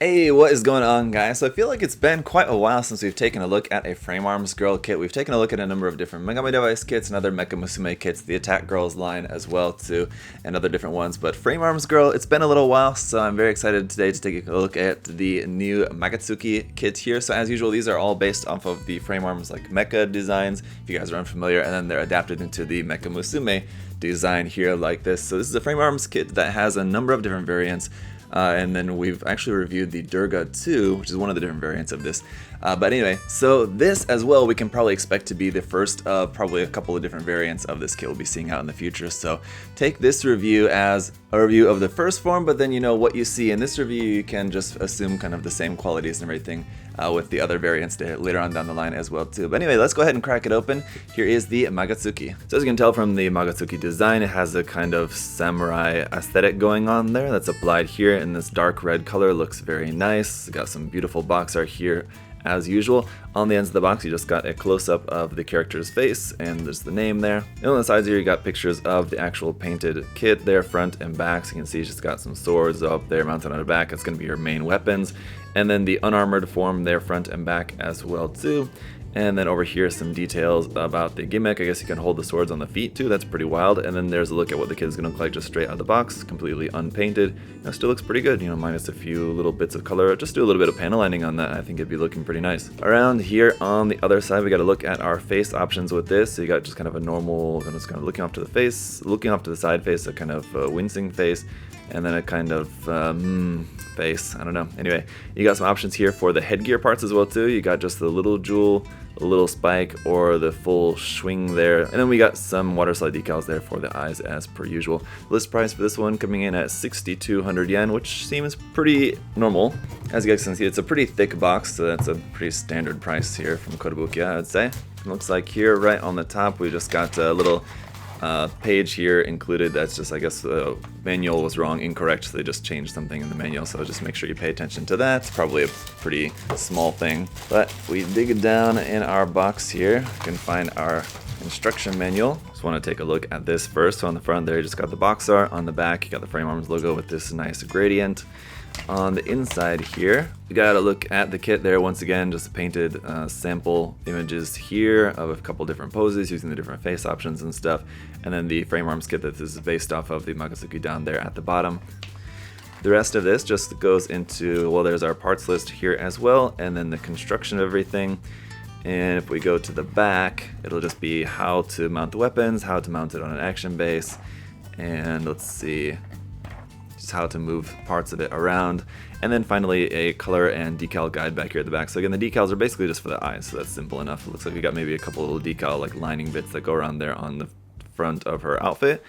Hey, what is going on, guys? So I feel like it's been quite a while since we've taken a look at a Frame Arms Girl kit. We've taken a look at a number of different Megami Device kits and other Mecha Musume kits, the Attack Girls line as well too, and other different ones. But Frame Arms Girl, it's been a little while, so I'm very excited today to take a look at the new Magatsuki kit here. So as usual, these are all based off of the Frame Arms like mecha designs, if you guys are unfamiliar, and then they're adapted into the Mecha Musume design here like this. So this is a Frame Arms kit that has a number of different variants. And then we've actually reviewed the Durga 2, which is one of the different variants of this. But anyway, so this as well we can probably expect to be the first of probably a couple of different variants of this kit we'll be seeing out in the future. So take this review as a review of the first form, but then you know what you see in this review, you can just assume kind of the same qualities and everything with the other variants later on down the line as well too. But anyway, let's go ahead and crack it open. Here is the Magatsuki. So as you can tell from the Magatsuki design, it has a kind of samurai aesthetic going on there that's applied here in this dark red color. Looks very nice. It's got some beautiful box art here as usual. On the ends of the box you just got a close-up of the character's face and there's the name there. And on the sides here you got pictures of the actual painted kit there, front and back. So you can see she's got some swords up there mounted on her back. It's going to be her main weapons. And then the unarmored form there, front and back as well too. And then over here some details about the gimmick. I guess you can hold the swords on the feet too. That's pretty wild. And then there's a look at what the kid is going to look like just straight out of the box, completely unpainted. Still looks pretty good, minus a few little bits of color. Just do a little bit of panel lining on that. I think it'd be looking pretty nice. Around here on the other side, we got to look at our face options with this. So you got just kind of a normal, just kind of looking off to the face, looking off to the side face, a kind of wincing face, and then a kind of face. I don't know. Anyway, you got some options here for the headgear parts as well too. You got just the little jewel, a little spike, or the full swing there. And then we got some water slide decals there for the eyes as per usual. List price for this one coming in at 6,200 yen, which seems pretty normal. As you guys can see, it's a pretty thick box, so that's a pretty standard price here from Kotobukiya, I would say. It looks like here right on the top we just got a little page here included. That's just, I guess the manual was wrong, incorrect, so they just changed something in the manual, so just make sure you pay attention to that. It's probably a pretty small thing, but we dig down in our box here, you can find our instruction manual. Just want to take a look at this first. So on the front there you just got the box art, on the back you got the Frame Arms logo with this nice gradient. On the inside here, we got to look at the kit there. Once again, just painted sample images here of a couple different poses using the different face options and stuff. And then the Frame Arms kit that this is based off of, the Magatsuki, down there at the bottom. The rest of this just goes into, well, there's our parts list here as well, and then the construction of everything. And if we go to the back, it'll just be how to mount the weapons, how to mount it on an action base, and let's see, just how to move parts of it around, and then finally a color and decal guide back here at the back. So again, the decals are basically just for the eyes, so that's simple enough. It looks like we got maybe a couple little decal like lining bits that go around there on the front of her outfit,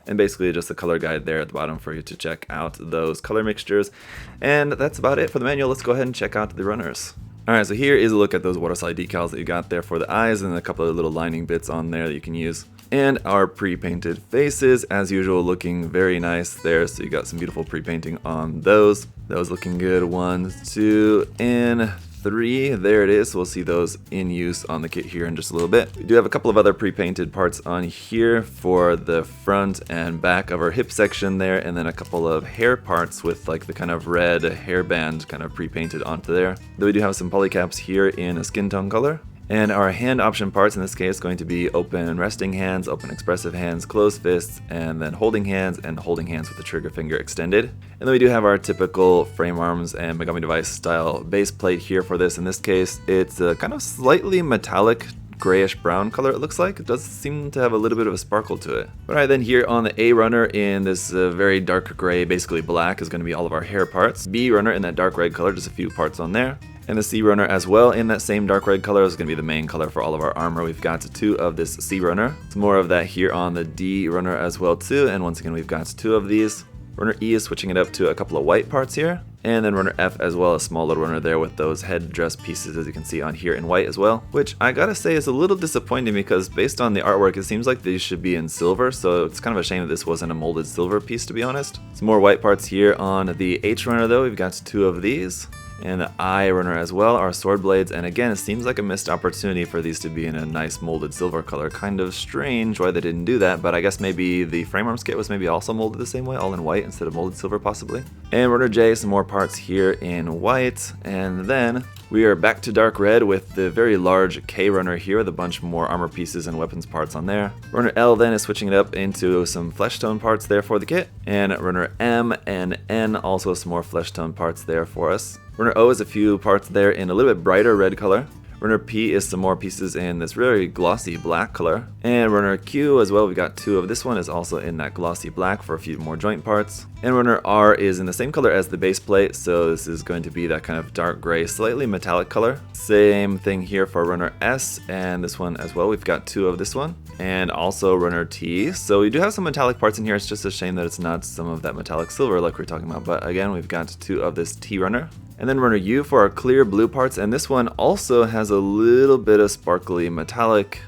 and basically just a color guide there at the bottom for you to check out those color mixtures. And that's about it for the manual. Let's go ahead and check out the runners. Alright, so here is a look at those water slide decals that you got there for the eyes, and a couple of little lining bits on there that you can use. And our pre-painted faces, as usual, looking very nice there. So you got some beautiful pre-painting on those. Those looking good. 1, 2, and 3. There it is. We'll see those in use on the kit here in just a little bit. We do have a couple of other pre-painted parts on here for the front and back of our hip section there, and then a couple of hair parts with like the kind of red hairband kind of pre-painted onto there. Then we do have some polycaps here in a skin tone color. And our hand option parts in this case going to be open resting hands, open expressive hands, closed fists, and then holding hands with the trigger finger extended. And then we do have our typical Frame Arms and Megami Device style base plate here for this. In this case, it's a kind of slightly metallic grayish brown color, it looks like. It does seem to have a little bit of a sparkle to it. Alright, then here on the A runner in this very dark gray, basically black, is going to be all of our hair parts. B runner in that dark red color, just a few parts on there. And the C runner as well in that same dark red color is going to be the main color for all of our armor. We've got 2 of this C runner. It's more of that here on the D runner as well too. And once again, we've got 2 of these. Runner E is switching it up to a couple of white parts here. And then runner F as well, a small little runner there with those headdress pieces as you can see on here in white as well. Which I gotta say is a little disappointing because based on the artwork, it seems like these should be in silver. So it's kind of a shame that this wasn't a molded silver piece, to be honest. Some more white parts here on the H runner though. We've got 2 of these. And the eye runner as well are sword blades, and again, it seems like a missed opportunity for these to be in a nice molded silver color. Kind of strange why they didn't do that, but I guess maybe the frame arms kit was maybe also molded the same way, all in white instead of molded silver possibly. And runner J, some more parts here in white, and then we are back to dark red with the very large K runner here with a bunch more armor pieces and weapons parts on there. Runner L then is switching it up into some flesh tone parts there for the kit, and runner M and N also some more flesh tone parts there for us. Runner O is a few parts there in a little bit brighter red color. Runner P is some more pieces in this very glossy black color. And runner Q as well, we got 2 of this one, is also in that glossy black for a few more joint parts. And runner R is in the same color as the base plate, so this is going to be that kind of dark gray, slightly metallic color. Same thing here for runner S and this one as well, we've got 2 of this one. And also runner T, so we do have some metallic parts in here, it's just a shame that it's not some of that metallic silver like we were talking about, but again, we've got 2 of this T runner. And then runner U for our clear blue parts, and this one also has a little bit of sparkly metallic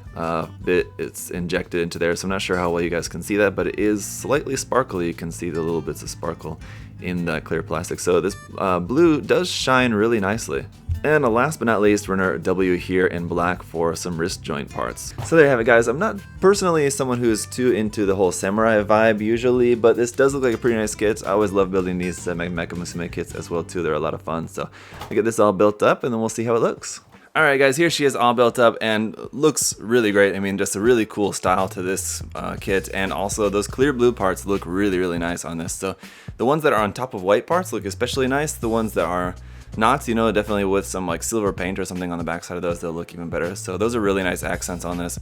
bit it's injected into there, so I'm not sure how well you guys can see that, but it is slightly sparkly. You can see the little bits of sparkle in that clear plastic, so this blue does shine really nicely. And last but not least, runner W here in black for some wrist joint parts. So there you have it, guys. I'm not personally someone who is too into the whole samurai vibe usually, but this does look like a pretty nice kit. I always love building these Mecha Musume kits as well too. They're a lot of fun. So I'll get this all built up and then we'll see how it looks. Alright guys, here she is all built up and looks really great. I mean, just a really cool style to this kit, and also those clear blue parts look really nice on this. So the ones that are on top of white parts look especially nice. The ones that are not, you know, definitely with some like silver paint or something on the back side of those, they'll look even better. So those are really nice accents on this.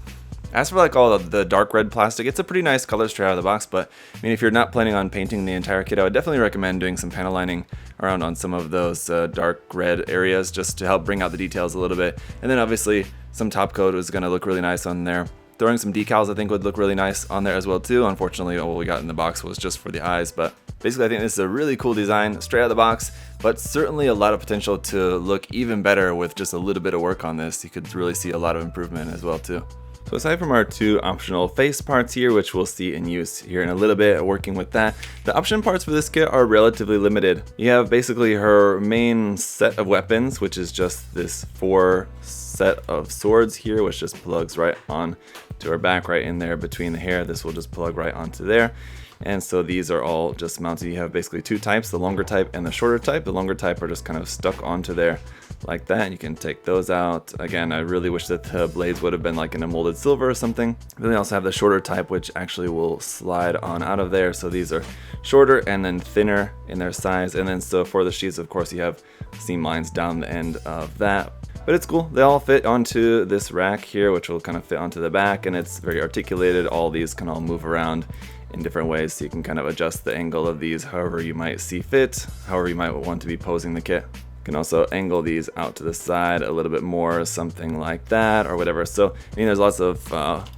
As for like all of the dark red plastic, it's a pretty nice color straight out of the box, but I mean, if you're not planning on painting the entire kit, I would definitely recommend doing some panel lining around on some of those dark red areas just to help bring out the details a little bit. And then obviously some top coat is going to look really nice on there. Throwing some decals I think would look really nice on there as well too. Unfortunately, all we got in the box was just for the eyes, but basically I think this is a really cool design straight out of the box, but certainly a lot of potential to look even better with just a little bit of work on this. You could really see a lot of improvement as well too. So aside from our 2 optional face parts here, which we'll see in use here in a little bit, working with that, the option parts for this kit are relatively limited. You have basically her main set of weapons, which is just this 4 set of swords here, which just plugs right on to her back right in there between the hair. This will just plug right onto there. And so these are all just mounted. You have basically 2 types, the longer type and the shorter type. The longer type are just kind of stuck onto there like that, and you can take those out. Again, I really wish that the blades would have been like in a molded silver or something. Then they also have the shorter type, which actually will slide on out of there. So these are shorter and then thinner in their size. And then so for the sheaths, of course, you have seam lines down the end of that. But it's cool. They all fit onto this rack here, which will kind of fit onto the back, and it's very articulated. All these can all move around in different ways, so you can kind of adjust the angle of these however you might see fit, however you might want to be posing the kit. You can also angle these out to the side a little bit more, something like that or whatever. So I mean, there's lots of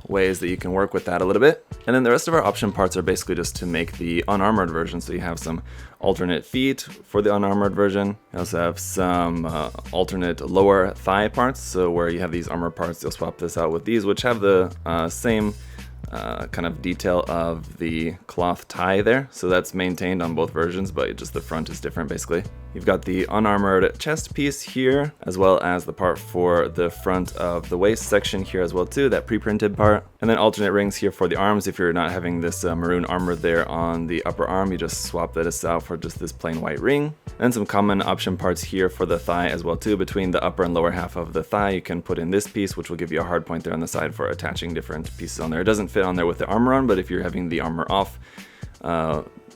ways that you can work with that a little bit. And then the rest of our option parts are basically just to make the unarmored version. So you have some alternate feet for the unarmored version. You also have some alternate lower thigh parts. So where you have these armor parts, you'll swap this out with these, which have the same kind of detail of the cloth tie there. So that's maintained on both versions, but just the front is different basically. You've got the unarmored chest piece here, as well as the part for the front of the waist section here as well too, that pre-printed part. And then alternate rings here for the arms. If you're not having this maroon armor there on the upper arm, you just swap this out for just this plain white ring. And some common option parts here for the thigh as well too. Between the upper and lower half of the thigh, you can put in this piece, which will give you a hard point there on the side for attaching different pieces on there. It doesn't fit on there with the armor on, but if you're having the armor off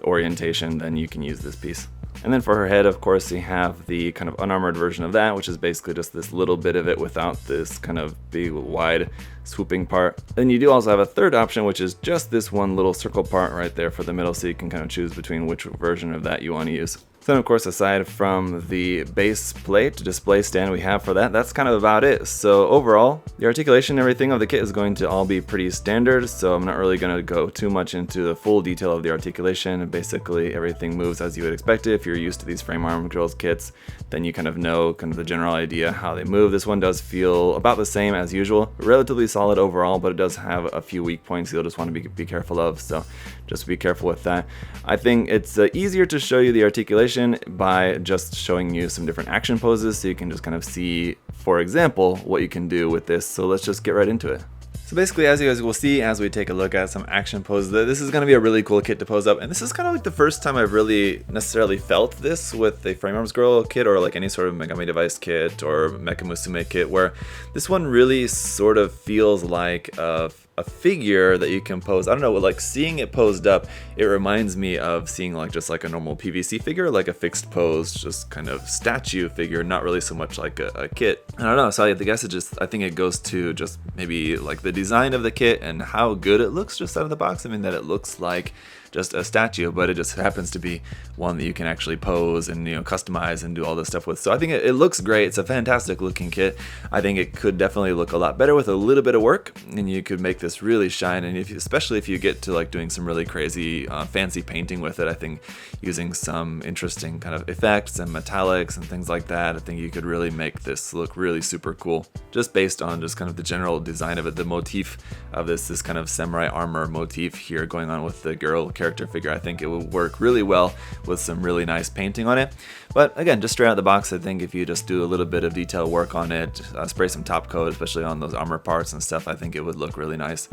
orientation, then you can use this piece. And then for her head, of course, you have the kind of unarmored version of that, which is basically just this little bit of it without this kind of big, wide, swooping part. Then you do also have a third option, which is just this one little circle part right there for the middle, so you can kind of choose between which version of that you want to use. Then, of course, aside from the base plate display stand we have for that, that's kind of about it. So overall, the articulation and everything of the kit is going to all be pretty standard, so I'm not really going to go too much into the full detail of the articulation. Basically, everything moves as you would expect it. If you're used to these frame arm girls kits, then you kind of know kind of the general idea how they move. This one does feel about the same as usual, relatively solid overall, but it does have a few weak points you'll just want to be careful of, so just be careful with that. I think it's easier to show you the articulation demonstration by just showing you some different action poses so you can just kind of see, for example, what you can do with this. So let's just get right into it. So basically, as you guys will see as we take a look at some action poses, this is going to be a really cool kit to pose up, and this is kind of like the first time I've really necessarily felt this with a Frame Arms Girl kit or like any sort of Megami Device kit or Mecha Musume kit, where this one really sort of feels like a figure that you can pose. I don't know, like seeing it posed up, it reminds me of seeing like just like a normal PVC figure, like a fixed pose, just kind of statue figure, not really so much like a kit. I don't know, so I guess I think it goes to just maybe like the design of the kit and how good it looks just out of the box. I mean, that it looks like just a statue, but it just happens to be one that you can actually pose and, you know, customize and do all this stuff with. So I think it looks great. It's a fantastic looking kit. I think it could definitely look a lot better with a little bit of work, and you could make this really shine. And especially if you get to like doing some really crazy fancy painting with it, I think using some interesting kind of effects and metallics and things like that, I think you could really make this look really super cool, just based on just kind of the general design of it. The motif of this kind of samurai armor motif here going on with the girl character figure, I think it would work really well with some really nice painting on it. But again, just straight out of the box, I think if you just do a little bit of detail work on it, spray some top coat, especially on those armor parts and stuff, I think it would look really nice,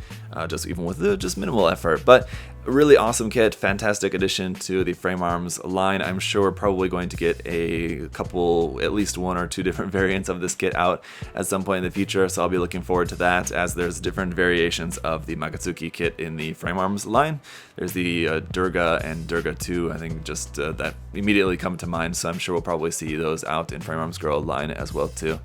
just even with just minimal effort. But a really awesome kit, fantastic addition to the Frame Arms line. I'm sure we're probably going to get a couple, at least one or two different variants of this kit out at some point in the future, so I'll be looking forward to that, as there's different variations of the Magatsuki kit in the Frame Arms line. There's the Durga and Durga 2, I think just that immediately come to mind, so I'm sure we'll probably see those out in Frame Arms Girl line as well too.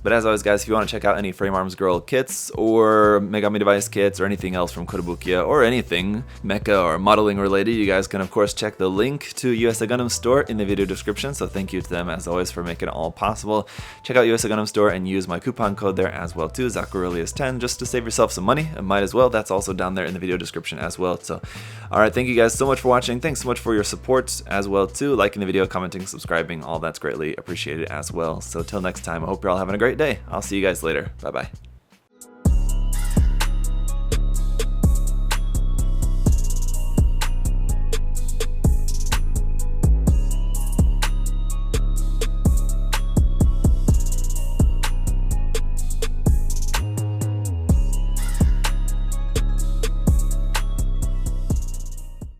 But as always, guys, if you want to check out any Frame Arms Girl kits or Megami Device kits or anything else from Kotobukiya or anything mecha or modeling related, you guys can of course check the link to USA Gundam Store in the video description. So thank you to them as always for making it all possible. Check out USA Gundam Store and use my coupon code there as well too, ZakuAurelius10, just to save yourself some money. And might as well, that's also down there in the video description as well. So alright, thank you guys so much for watching. Thanks so much for your support as well too. Liking the video, commenting, subscribing, all that's greatly appreciated as well. So till next time, I hope you're all having a great day. I'll see you guys later. Bye bye.